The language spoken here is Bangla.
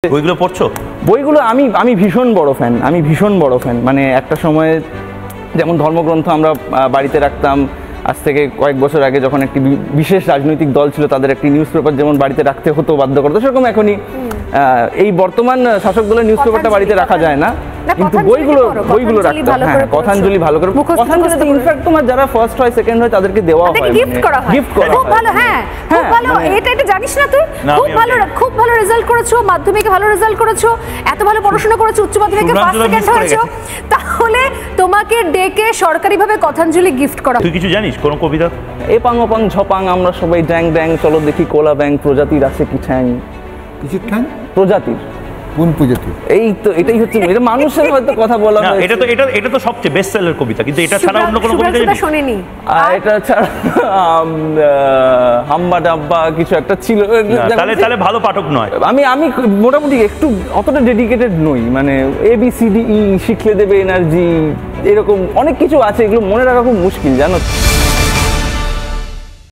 বইগুলো পড়ছো? বইগুলো আমি ভীষণ বড় ফ্যান মানে একটা সময়ে যেমন ধর্মগ্রন্থ আমরা বাড়িতে রাখতাম। আজ থেকে কয়েক বছর আগে যখন একটি বিশেষ রাজনৈতিক দল ছিল তাদের একটি নিউজ পেপার যেমন বাড়িতে রাখতে হতো, বাধ্য করতো, সেরকম এখনই এই বর্তমান শাসক দলের নিউজ পেপারটা বাড়িতে রাখা যায় না, কিন্তু বইগুলো রাখতে হয়। হ্যাঁ, কথাঞ্জলি ভালো করে, কথাঞ্জলি ইনফ্যাক্ট তোমার যারা ফার্স্ট হয় সেকেন্ড হয় তাদেরকে দেওয়া হয়, গিফট করা হয়। খুব ভালো। হ্যাঁ, খুব ভালো। এটা জানিস না তুই? খুব ভালো রেজাল্ট করেছো, মাধ্যমিকে ভালো রেজাল্ট করেছো, এত ভালো পড়াশোনা করেছো, উচ্চ মাধ্যমিকে ফার্স্ট সেকেন্ড হয়েছো, তাহলে তোমাকে ডেকে সরকারিভাবে কথাঞ্জলি গিফট করা। তুই কিছু জানিস কোন কবিতা? এপাং ওপাং ঝপাং আমরা সবাই ড্যাং ড্যাং, চলো দেখি কোলা ব্যাং, প্রজাতির আছে কি ঠ্যাং। কিছু ঠ্যাং? প্রজাতির। কোন প্রজাতি? এই তো এটাই হচ্ছে, এটা মানুষের হয়তো কথা বলা হয়। এটা তো সবচেয়ে বেস্ট সেলার কবিতা, কিন্তু এটা ছাড়া অন্য কোনো কবিতা জানিস? শুনিনি। এটা ছাড়া হাম্বা ডাব্বা কিছু একটা ছিল, তাহলে ভালো পাঠক নয়। আমি মোটামুটি একটু অতটা ডেডিকেটেড নই, মানে ABCDE শিখলে দেবে এনার্জি, এরকম অনেক কিছু আছে, এগুলো মনে রাখা খুব মুশকিল জানো।